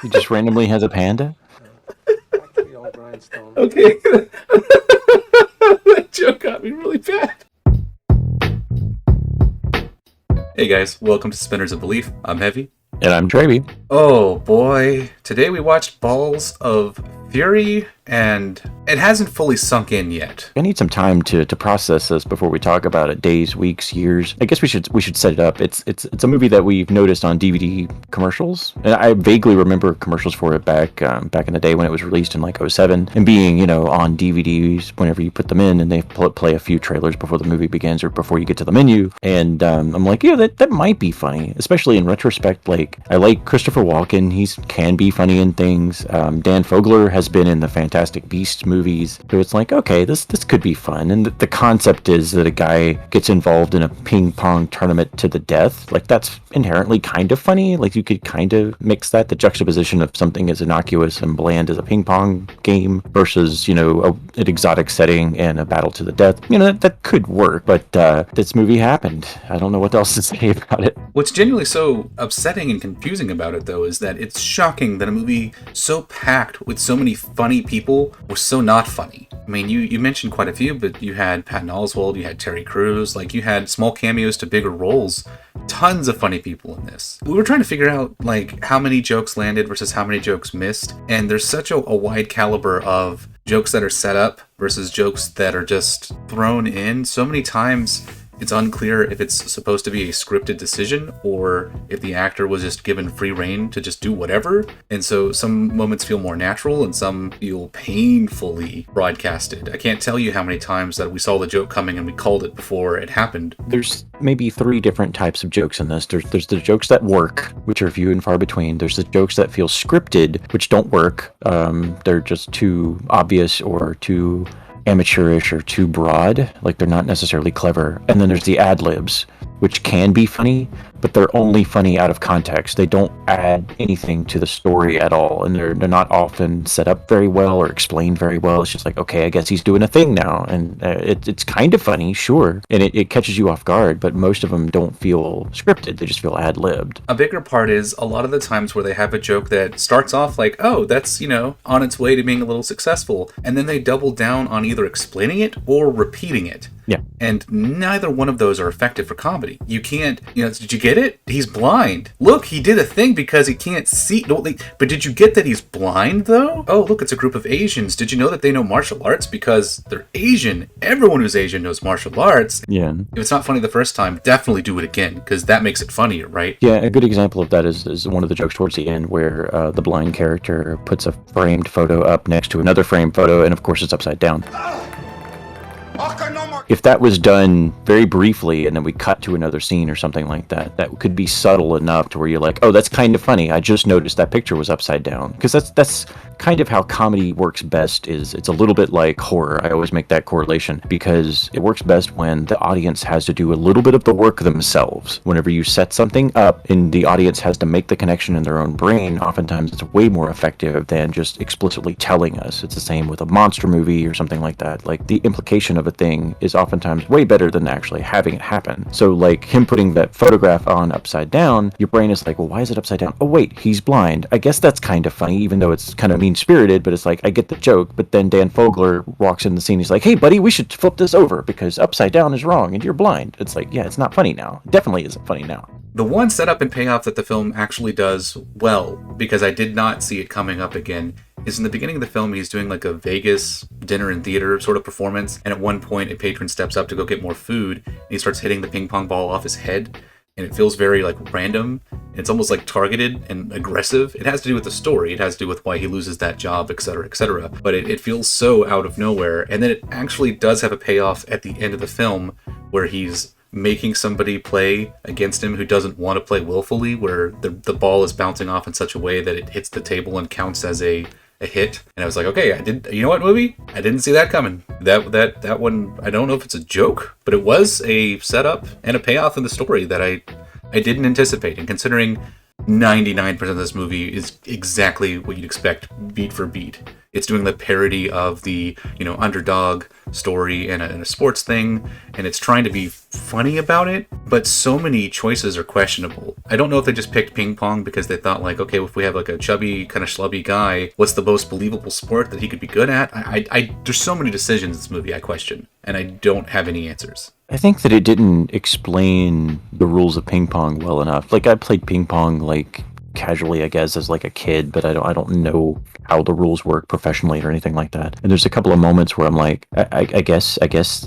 He just randomly has a panda? Actually, all grindstone. Okay. That joke got me really bad. Hey guys, welcome to Suspenders of Belief. I'm Heavy. And I'm Traby. Oh boy, today we watched Balls of Fury, and it hasn't fully sunk in yet. I need some time to process this before we talk about it. Days, weeks, years. I guess we should set it up. It's a movie that we've noticed on DVD commercials, and I vaguely remember commercials for it back in the day when it was released in like '07, and being on DVDs whenever you put them in, and they play a few trailers before the movie begins or before you get to the menu. And I'm like, yeah, that might be funny, especially in retrospect. Like, I like Christopher Walken. He can be funny in things. Dan Fogler has been in the Fantastic Beasts movies, so it's like, okay, this could be fun. And the concept is that a guy gets involved in a ping pong tournament to the death. Like, that's inherently kind of funny. Like, you could kind of mix that, the juxtaposition of something as innocuous and bland as a ping pong game versus an exotic setting and a battle to the death. That could work, but this movie happened. I don't know what else to say about it. What's genuinely so upsetting and confusing about it, though, is that it's shocking that a movie so packed with so many funny people was so not funny. I mean, you mentioned quite a few, but you had Patton Oswalt, you had Terry Crews, like, you had small cameos to bigger roles. Tons of funny people in this. We were trying to figure out, like, how many jokes landed versus how many jokes missed, and there's such a wide caliber of jokes that are set up versus jokes that are just thrown in. So many times it's unclear if it's supposed to be a scripted decision or if the actor was just given free rein to just do whatever. And so some moments feel more natural and some feel painfully broadcasted. I can't tell you how many times that we saw the joke coming and we called it before it happened. There's maybe three different types of jokes in this. There's the jokes that work, which are few and far between. There's the jokes that feel scripted, which don't work. They're just too obvious or too amateurish or too broad, like they're not necessarily clever. And then there's the ad libs, which can be funny, but they're only funny out of context. They don't add anything to the story at all, and they're not often set up very well or explained very well. It's just like, okay, I guess he's doing a thing now, and it's kind of funny, sure, and it catches you off guard, but most of them don't feel scripted. They just feel ad-libbed. A bigger part is a lot of the times where they have a joke that starts off like, oh, that's, on its way to being a little successful, and then they double down on either explaining it or repeating it. Yeah. And neither one of those are effective for comedy. You can't, did you get it? He's blind. Look, he did a thing because he can't see. No, but did you get that he's blind, though? Oh, look, it's a group of Asians. Did you know that they know martial arts because they're Asian? Everyone who's Asian knows martial arts. Yeah. If it's not funny the first time, definitely do it again, because that makes it funnier, right? Yeah, a good example of that is one of the jokes towards the end where the blind character puts a framed photo up next to another framed photo, and of course it's upside down. If that was done very briefly and then we cut to another scene or something like that, that could be subtle enough to where you're like, oh, that's kind of funny. I just noticed that picture was upside down. Because that's kind of how comedy works best. Is it's a little bit like horror. I always make that correlation because it works best when the audience has to do a little bit of the work themselves. Whenever you set something up and the audience has to make the connection in their own brain, oftentimes it's way more effective than just explicitly telling us. It's the same with a monster movie or something like that. Like, the implication of a thing is oftentimes way better than actually having it happen. So, like, him putting that photograph on upside down, your brain is like, well, why is it upside down? Oh, wait, he's blind. I guess that's kind of funny, even though it's kind of mean-spirited, but it's like, I get the joke. But then Dan Fogler walks in the scene, he's like, hey, buddy, we should flip this over because upside down is wrong and you're blind. It's like, yeah, it's not funny now. It definitely isn't funny now. The one setup and payoff that the film actually does well, because I did not see it coming up again, is in the beginning of the film, he's doing like a Vegas dinner and theater sort of performance, and at one point a patron steps up to go get more food, and he starts hitting the ping pong ball off his head, and it feels very like random, and it's almost like targeted and aggressive. It has to do with the story, it has to do with why he loses that job, etc., but it feels so out of nowhere, and then it actually does have a payoff at the end of the film, where he's making somebody play against him who doesn't want to play willfully, where the ball is bouncing off in such a way that it hits the table and counts as a hit. And I was like, okay, you know what, movie? I didn't see that coming. That one, I don't know if it's a joke, but it was a setup and a payoff in the story that I didn't anticipate. And considering 99% of this movie is exactly what you'd expect, beat for beat. It's doing the parody of the, underdog story and a sports thing, and it's trying to be funny about it, but so many choices are questionable. I don't know if they just picked ping pong because they thought, like, okay, if we have like a chubby, kind of schlubby guy, what's the most believable sport that he could be good at? There's so many decisions in this movie I question, and I don't have any answers. I think that it didn't explain the rules of ping pong well enough. Like, I played ping pong, like, casually, I guess, as like a kid, but I don't know how the rules work professionally or anything like that. And there's a couple of moments where I'm like, I guess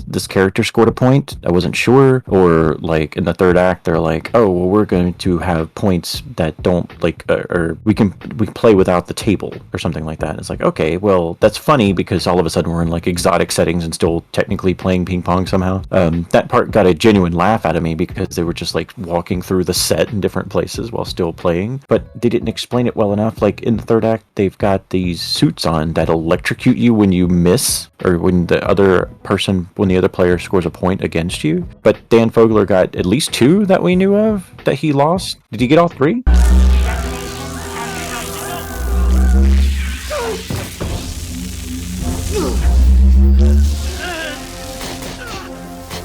this character scored a point. I wasn't sure. Or like in the third act, they're like, oh, well, we're going to have points that don't like, or we can play without the table or something like that. And it's like, okay, well, that's funny because all of a sudden we're in like exotic settings and still technically playing ping pong somehow. That part got a genuine laugh out of me because they were just like walking through the set in different places while still playing. But they didn't explain it well enough. Like in the third act, they've got these suits on that electrocute you when you miss or when the other player scores a point against you. But Dan Fogler got at least 2 that we knew of that he lost. Did he get all 3?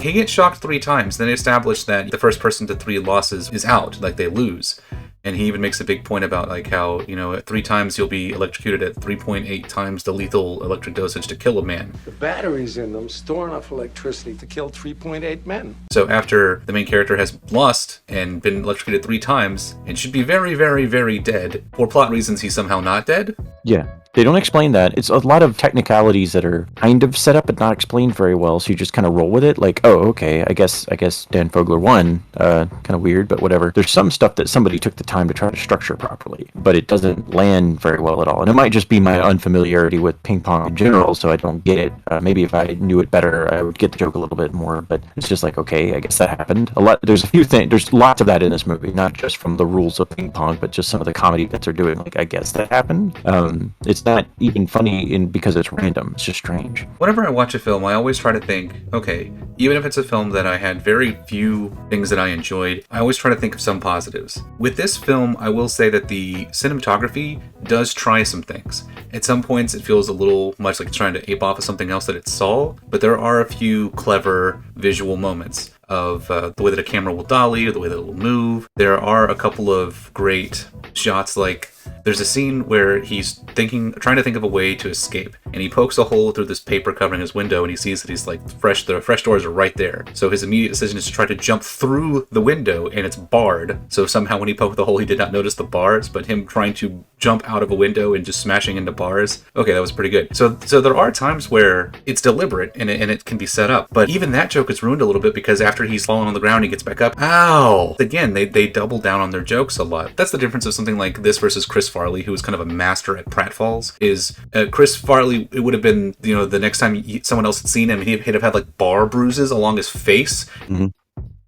He gets shocked 3 times, then they establish that the first person to 3 losses is out, like they lose. And he even makes a big point about like how, at 3 times you'll be electrocuted at 3.8 times the lethal electric dosage to kill a man. The batteries in them store enough electricity to kill 3.8 men. So after the main character has lost and been electrocuted 3 times and should be very, very, very dead, for plot reasons he's somehow not dead. Yeah. They don't explain that. It's a lot of technicalities that are kind of set up but not explained very well, so you just kind of roll with it. Like, oh, okay, I guess Dan Fogler won. Kind of weird, but whatever. There's some stuff that somebody took the time to try to structure properly, but it doesn't land very well at all. And it might just be my unfamiliarity with ping pong in general, so I don't get it. Maybe if I knew it better, I would get the joke a little bit more, but it's just like, okay, I guess that happened. There's a few things, there's lots of that in this movie, not just from the rules of ping pong, but just some of the comedy bits they're doing. Like, I guess that happened. It's not even funny because it's random. It's just strange. Whenever I watch a film, I always try to think, okay, even if it's a film that I had very few things that I enjoyed, I always try to think of some positives. With this film, I will say that the cinematography does try some things. At some points, it feels a little much like it's trying to ape off of something else that it saw, but there are a few clever visual moments of the way that a camera will dolly or the way that it will move. There are a couple of great shots, like there's a scene where he's trying to think of a way to escape, and he pokes a hole through this paper covering his window, and he sees that he's like the fresh doors are right there. So his immediate decision is to try to jump through the window, and it's barred. So somehow when he poked the hole, he did not notice the bars, but him trying to jump out of a window and just smashing into bars. Okay, that was pretty good. So there are times where it's deliberate and it can be set up, but even that joke is ruined a little bit because after he's fallen on the ground, he gets back up. Ow! Again, they double down on their jokes a lot. That's the difference of something like this versus Chris Farley, who was kind of a master at pratfalls. Is Chris Farley, it would have been, the next time someone else had seen him, he'd have had like bar bruises along his face. Mm-hmm.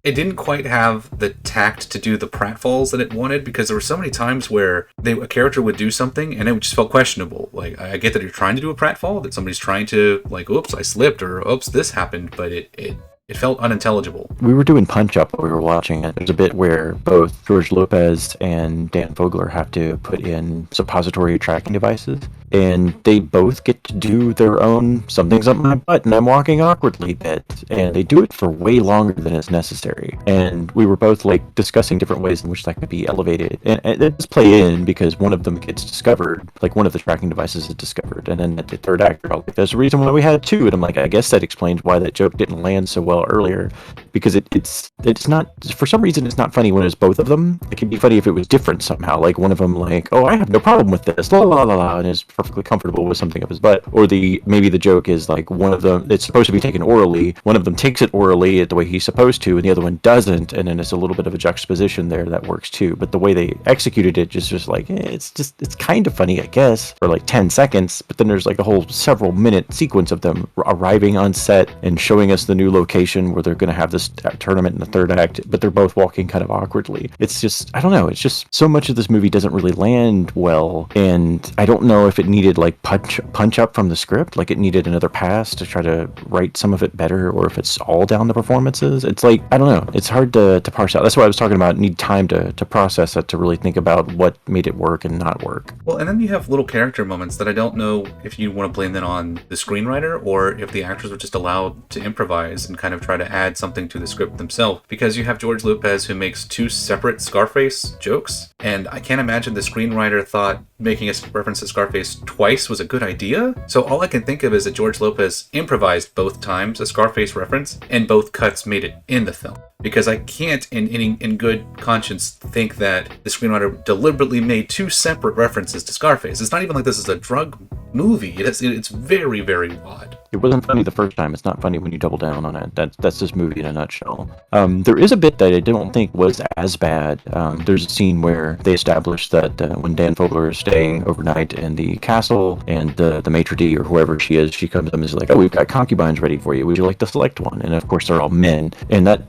It didn't quite have the tact to do the pratfalls that it wanted, because there were so many times where a character would do something and it just felt questionable. Like, I get that you're trying to do a pratfall, that somebody's trying to, like, oops, I slipped, or oops, this happened, but it felt unintelligible. We were doing Punch Up while we were watching it. There's a bit where both George Lopez and Dan Fogler have to put in suppository tracking devices, and they both get to do their own something's up my butt and I'm walking awkwardly bit, and they do it for way longer than is necessary. And we were both like discussing different ways in which that could be elevated, and it does play in because one of them gets discovered, like one of the tracking devices is discovered, and then at the third act, they're all like, there's a reason why we had 2, and I'm like, I guess that explains why that joke didn't land so well earlier, because it's not, for some reason it's not funny when it's both of them. It could be funny if it was different somehow, like one of them like, oh, I have no problem with this, la la la la, and is perfectly comfortable with something up his butt. Or maybe the joke is like one of them, it's supposed to be taken orally, one of them takes it orally the way he's supposed to, and the other one doesn't, and then it's a little bit of a juxtaposition there that works too. But the way they executed it just like, it's kind of funny, I guess, for like 10 seconds, but then there's like a whole several minute sequence of them arriving on set and showing us the new location where they're going to have this tournament in the third act, but they're both walking kind of awkwardly. It's just, I don't know, it's just so much of this movie doesn't really land well, and I don't know if it needed like punch up from the script, like it needed another pass to try to write some of it better, or if it's all down to performances. It's like, I don't know, it's hard to parse out. That's why I was talking about need time to process it, to really think about what made it work and not work. Well, and then you have little character moments that I don't know if you want to blame that on the screenwriter or if the actors were just allowed to improvise and kind of try to add something to the script themselves. Because you have George Lopez who makes two separate Scarface jokes, and I can't imagine the screenwriter thought making a reference to Scarface twice was a good idea. So all I can think of is that George Lopez improvised both times a Scarface reference, and both cuts made it in the film. Because I can't, in good conscience, think that the screenwriter deliberately made two separate references to Scarface. It's not even like this is a drug movie. It's very, very odd. It wasn't funny the first time. It's not funny when you double down on it. That's this movie in a nutshell. There is a bit that I don't think was as bad. There's a scene where they established that when Dan Fogler is staying overnight in the castle, and the maitre d' or whoever she is, she comes to them and is like, "Oh, we've got concubines ready for you. Would you like to select one?" And of course, they're all men, and that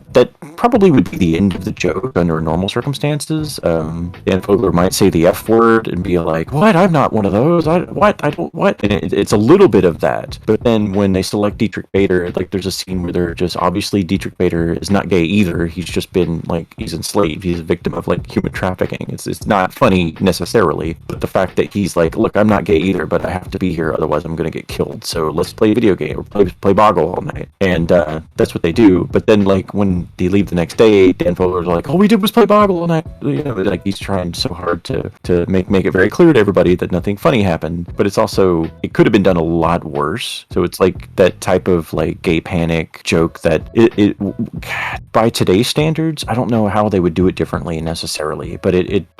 probably would be the end of the joke under normal circumstances. Dan Fogler might say the F word and be like, "What? I'm not one of those. I don't. What?" And it's a little bit of that, but then when they select Dietrich Bader, like there's a scene where they're just obviously Dietrich Bader is not gay either. He's just been like, he's enslaved. He's a victim of like human trafficking. It's not funny necessarily, but the fact that he's like, "Look, I'm not gay either, but I have to be here, otherwise I'm going to get killed. So let's play a video game or play Boggle all night." And that's what they do. But then like when they leave the next day, Dan Fogler's like, "All we did was play Boggle all night." You know, like he's trying so hard to make it very clear to everybody that nothing funny happened. But it's also, it could have been done a lot worse. So it's like that type of like gay panic joke that it by today's standards, I don't know how they would do it differently necessarily, but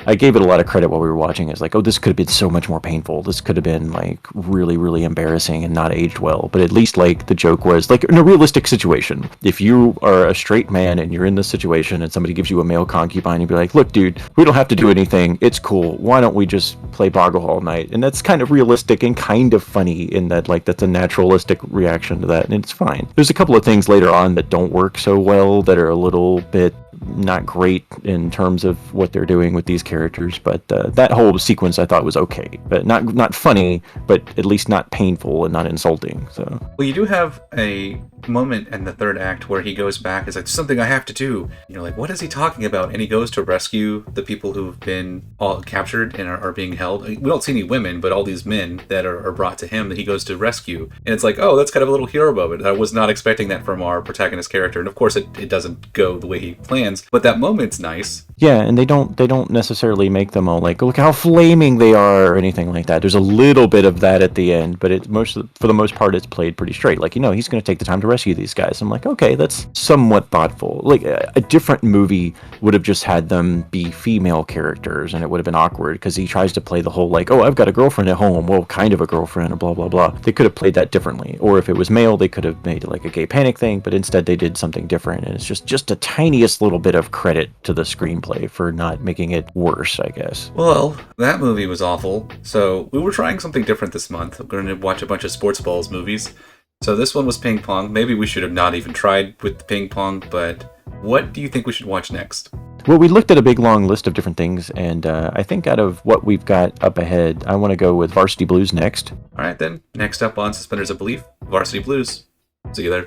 I gave it a lot of credit while we were watching. It's like, oh, this could have been so much more painful. This could have been like really, really embarrassing and not aged well. But at least like the joke was like in a realistic situation. If you are a straight man and you're in this situation and somebody gives you a male concubine, you'd be like, "Look, dude, we don't have to do anything. It's cool. Why don't we just play Boggle all night?" And that's kind of realistic and kind of funny in that like that's a naturalistic reaction to that, and it's fine. There's a couple of things later on that don't work so well, that are a little bit not great in terms of what they're doing with these characters, but that whole sequence I thought was okay, but not funny, but at least not painful and not insulting. So, well, you do have a moment in the third act where he goes back, it's like, "Something I have to do." And you're like, what is he talking about? And he goes to rescue the people who've been all captured and are being held. We don't see any women, but all these men that are brought to him that he goes to rescue. And it's like, oh, that's kind of a little hero moment. I was not expecting that from our protagonist character. And of course it doesn't go the way he plans, but that moment's nice. Yeah, and they don't necessarily make them all like, "Look how flaming they are," or anything like that. There's a little bit of that at the end, but for the most part, it's played pretty straight. Like, you know, he's going to take the time to rescue these guys. I'm like, okay, that's somewhat thoughtful. Like a different movie would have just had them be female characters, and it would have been awkward because he tries to play the whole like, "Oh, I've got a girlfriend at home. Well, kind of a girlfriend," and blah blah blah. They could have played that differently, or if it was male, they could have made like a gay panic thing. But instead, they did something different, and it's just a tiniest little bit of credit to the screenplay for not making it worse, I guess. Well, that movie was awful. So we were trying something different this month. We're going to watch a bunch of sports balls movies. So this one was ping pong. Maybe we should have not even tried with the ping pong, but what do you think we should watch next? Well, we looked at a big long list of different things, and I think out of what we've got up ahead, I want to go with Varsity Blues next. All right, then. Next up on Suspenders of Belief, Varsity Blues. See you there.